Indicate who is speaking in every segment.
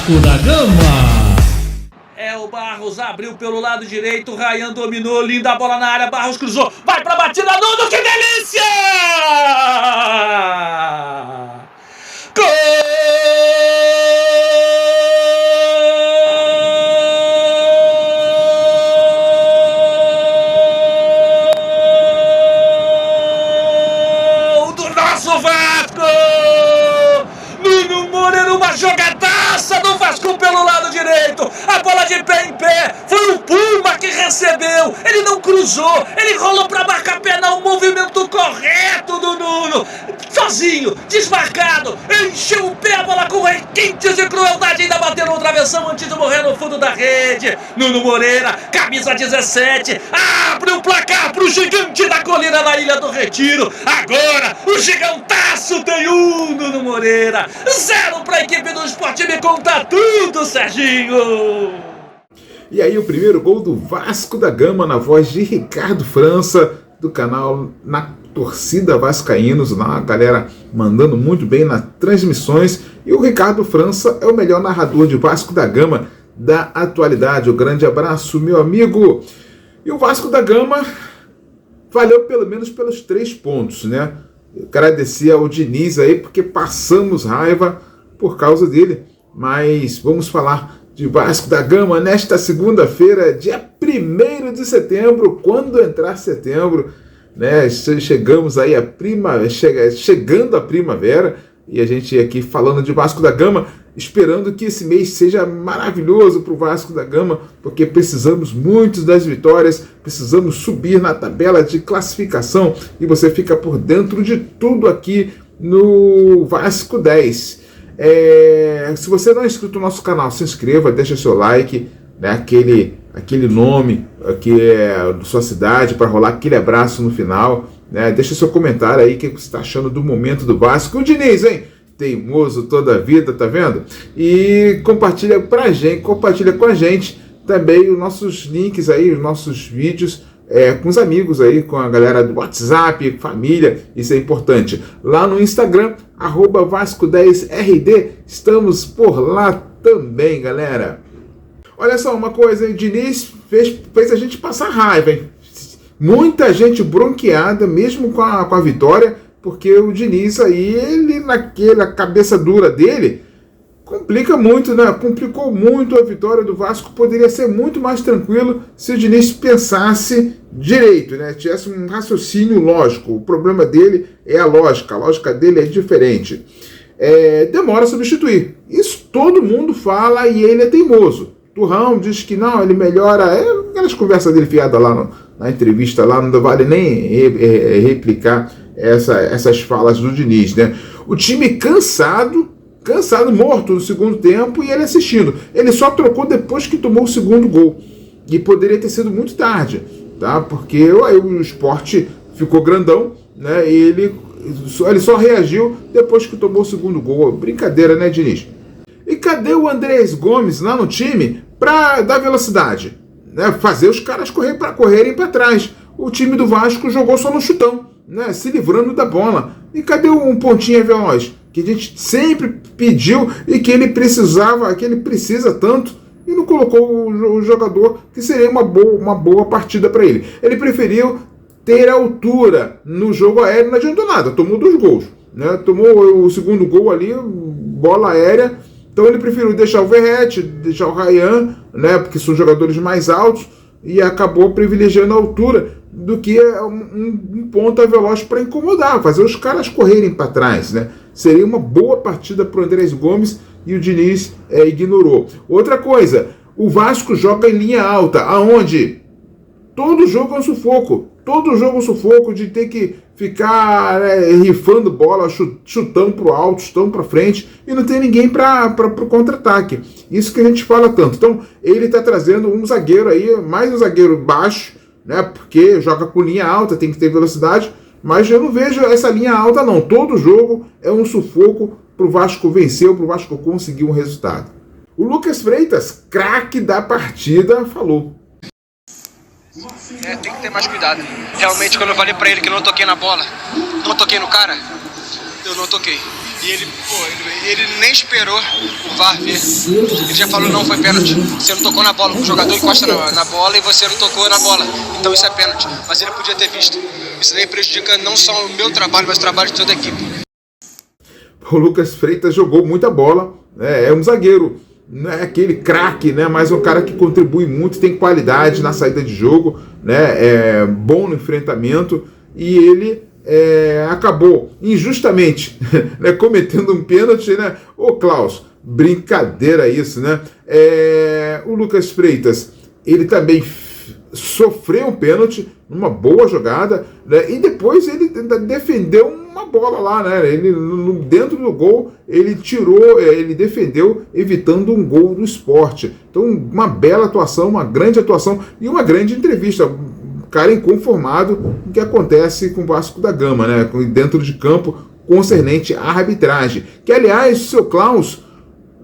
Speaker 1: Vasco da Gama.
Speaker 2: O Barros abriu pelo lado direito, Ryan dominou, linda bola na área, Barros cruzou, vai pra batida, Nuno, que delícia! Gol do nosso Vasco! Nuno Moreira, uma jogadaça do Vasco pelo lado direito, a bola de pé em pé, foi o Puma que recebeu, ele não cruzou, ele rolou pra marcar penal, o movimento correto do Nuno, sozinho, desmarcado, encheu o pé, a bola com requintes de crueldade, ainda bateu no travessão antes de morrer no fundo da rede. Nuno Moreira, camisa 17, abre o placar pro gigante da colina na Ilha do Retiro. Agora o gigantaço tem Nuno Moreira, 0 pra equipe do Sport. Me conta tudo, Serginho.
Speaker 3: E aí o primeiro gol do Vasco da Gama na voz de Ricardo França, do canal Na Torcida Vascaínos, a galera mandando muito bem nas transmissões. E o Ricardo França é o melhor narrador de Vasco da Gama da atualidade. Um grande abraço, meu amigo. E o Vasco da Gama valeu pelo menos pelos 3 pontos, né? Agradecer ao Diniz aí, porque passamos raiva por causa dele. Mas vamos falar de Vasco da Gama nesta segunda-feira, dia 1º de setembro, quando entrar setembro, né? Chegamos aí chegando a primavera, e a gente aqui falando de Vasco da Gama, esperando que esse mês seja maravilhoso para o Vasco da Gama, porque precisamos muito das vitórias, precisamos subir na tabela de classificação, e você fica por dentro de tudo aqui no Vasco 10. Se você não é inscrito no nosso canal, se inscreva, deixa seu like, né, aquele nome que é da sua cidade, para rolar aquele abraço no final, né, deixa seu comentário aí, o que você está achando do momento do Vasco. O Diniz, hein? Teimoso toda a vida, tá vendo? E compartilha com a gente também os nossos links aí, os nossos vídeos, com os amigos aí, com a galera do WhatsApp, família, isso é importante. Lá no Instagram, @Vasco10RD, estamos por lá também, galera. Olha só uma coisa, o Diniz fez a gente passar raiva, hein? Muita gente bronqueada, mesmo com a vitória, porque o Diniz aí, ele naquela cabeça dura dele, complica muito, né? Complicou muito a vitória do Vasco. Poderia ser muito mais tranquilo se o Diniz pensasse direito, né? Tivesse um raciocínio lógico. O problema dele é a lógica dele é diferente. Demora a substituir. Isso todo mundo fala e ele é teimoso. Turrão diz que não, ele melhora. Aquelas conversas dele fiadas lá na entrevista, lá não vale nem replicar essas falas do Diniz, né? O time cansado, morto no segundo tempo, e ele assistindo. Ele só trocou depois que tomou o segundo gol. E poderia ter sido muito tarde, tá? Porque o Sport ficou grandão, né? E ele só reagiu depois que tomou o segundo gol. Brincadeira, né, Diniz? E cadê o Andrés Gomes lá no time para dar velocidade, né? Fazer os caras correrem para trás. O time do Vasco jogou só no chutão, né? Se livrando da bola. E cadê um pontinha veloz que a gente sempre pediu e que ele precisa tanto, e não colocou o jogador que seria uma boa partida para ele? Ele preferiu ter altura no jogo aéreo, não adiantou nada, tomou 2 gols, né? Tomou o segundo gol ali, bola aérea. Então ele preferiu deixar o Verratti, deixar o Ryan, né, porque são jogadores mais altos, e acabou privilegiando a altura do que um ponta veloz para incomodar, fazer os caras correrem para trás, né? Seria uma boa partida para o Andrés Gomes, e o Diniz ignorou. Outra coisa, o Vasco joga em linha alta, aonde todo jogo é um sufoco. Todo jogo é um sufoco de ter que ficar rifando bola, chutando pro alto, chutando para frente, e não tem ninguém para o contra-ataque. Isso que a gente fala tanto. Então, ele está trazendo um zagueiro aí, mais um zagueiro baixo, né? Porque joga com linha alta, tem que ter velocidade, mas eu não vejo essa linha alta, não. Todo jogo é um sufoco pro Vasco vencer, pro Vasco conseguir um resultado. O Lucas Freitas, craque da partida, falou.
Speaker 4: Tem que ter mais cuidado. Realmente, quando eu falei pra ele que eu não toquei na bola, não toquei no cara, eu não toquei.
Speaker 1: E ele nem esperou o VAR ver. Ele já falou, não, foi pênalti. Você não tocou na bola. O jogador encosta na bola e você não tocou na bola. Então isso é pênalti. Mas ele podia ter visto. Isso daí prejudica não só o meu trabalho, mas o trabalho de toda a equipe.
Speaker 3: O Lucas Freitas jogou muita bola, né? É um zagueiro, não é aquele craque, né? Mas um cara que contribui muito, tem qualidade na saída de jogo, né? É bom no enfrentamento, e ele acabou injustamente, né, cometendo um pênalti, né? Ô Klaus, brincadeira isso, né? O Lucas Freitas, ele também sofreu um pênalti numa boa jogada, né? E depois ele defendeu uma bola lá, né? Ele, dentro do gol, ele ele defendeu, evitando um gol do Sport. Então, uma bela atuação, uma grande atuação e uma grande entrevista. Cara inconformado com o que acontece com o Vasco da Gama, né? Dentro de campo, concernente à arbitragem. Que, aliás, o seu Klaus,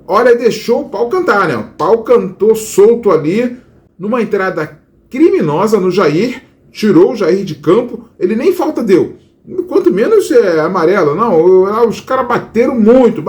Speaker 3: olha, deixou o pau cantar, né? O pau cantou solto ali, numa entrada criminosa no Jair, tirou o Jair de campo, ele nem falta deu. Quanto menos amarelo, não. Os caras bateram muito,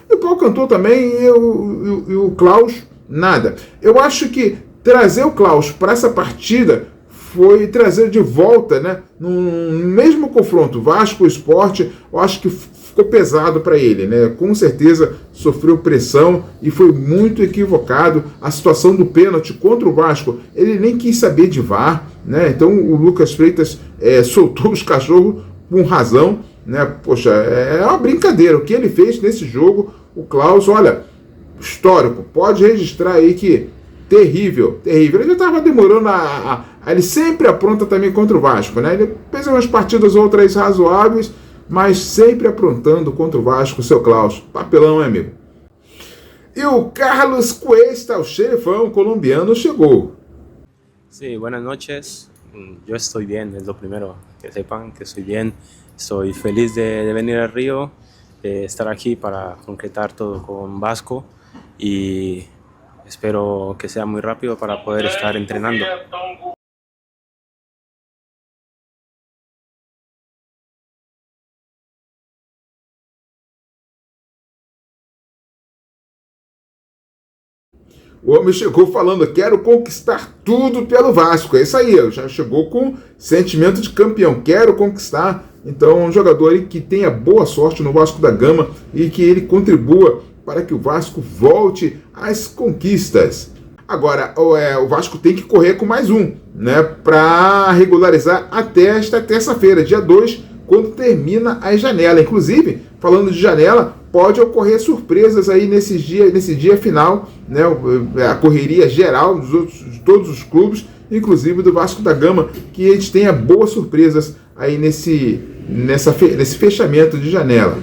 Speaker 3: e o pau cantou também, e o Klaus, nada. Eu acho que trazer o Klaus para essa partida foi trazer de volta, né, no mesmo confronto Vasco Sport. Eu acho que ficou pesado para ele, né? Com certeza sofreu pressão e foi muito equivocado. A situação do pênalti contra o Vasco, ele nem quis saber de VAR, né? Então o Lucas Freitas soltou os cachorros com razão, né? Poxa, é uma brincadeira o que ele fez nesse jogo. O Klaus, olha, histórico, pode registrar aí que terrível. Ele já estava demorando ele sempre apronta também contra o Vasco, né? Ele fez umas partidas outras razoáveis, mas sempre aprontando contra o Vasco, seu Klaus. Papelão, amigo? E o Carlos Cuesta, o xerifão colombiano, chegou.
Speaker 4: Sí, buenas noches. Yo estoy bien, es lo primero. Que sepan que estoy bien. Estoy feliz de venir a Río, de estar aquí para concretar todo con Vasco y espero que sea muy rápido para poder estar entrenando.
Speaker 3: O homem chegou falando, quero conquistar tudo pelo Vasco. É isso aí, já chegou com sentimento de campeão, quero conquistar. Então, um jogador aí que tenha boa sorte no Vasco da Gama e que ele contribua para que o Vasco volte às conquistas. Agora, o Vasco tem que correr com mais um, né, para regularizar até esta terça-feira, dia 2, quando termina a janela. Inclusive, falando de janela, pode ocorrer surpresas aí nesse dia final, né? A correria geral de todos os clubes, inclusive do Vasco da Gama, que eles tenham boas surpresas aí nesse fechamento de janela.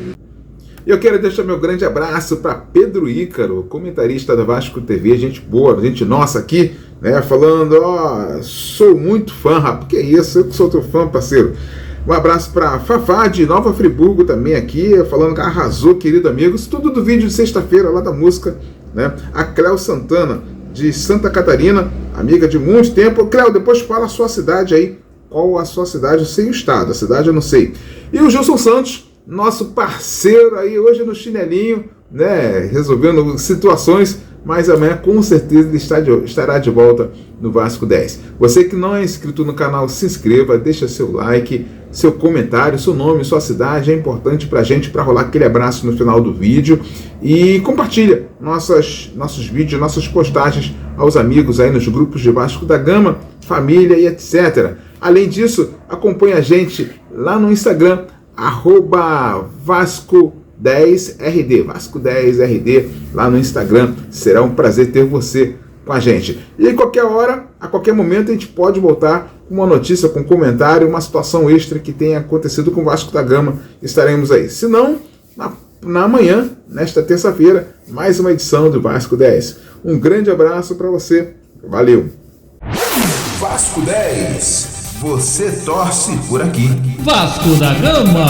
Speaker 3: E eu quero deixar meu grande abraço para Pedro Ícaro, comentarista da Vasco TV, gente boa, gente nossa aqui, né? Falando, sou muito fã, rapaz, que isso, eu que sou teu fã, parceiro. Um abraço para Fafá de Nova Friburgo também aqui, falando que arrasou, querido amigo. Isso tudo do vídeo de sexta-feira lá da música, né? A Cléo Santana de Santa Catarina, amiga de muito tempo. Cléo, depois fala a sua cidade aí. Qual a sua cidade? Eu sei o estado, a cidade eu não sei. E o Gilson Santos, nosso parceiro aí hoje no chinelinho, né? Resolvendo situações, mas amanhã com certeza ele estará de volta no Vasco 10. Você que não é inscrito no canal, se inscreva, deixa seu like, seu comentário, seu nome, sua cidade, é importante pra gente, para rolar aquele abraço no final do vídeo, e compartilha nossos vídeos, nossas postagens aos amigos aí nos grupos de Vasco da Gama, família e etc. Além disso, acompanha a gente lá no Instagram, @Vasco10RD, Vasco10RD, lá no Instagram. Será um prazer ter você com a gente. E em qualquer hora, a qualquer momento, a gente pode voltar com uma notícia, com um comentário, uma situação extra que tenha acontecido com o Vasco da Gama. Estaremos aí. Se não, na manhã, nesta terça-feira, mais uma edição do Vasco 10. Um grande abraço para você. Valeu!
Speaker 5: Vasco 10. Você torce por aqui.
Speaker 6: Vasco da Gama.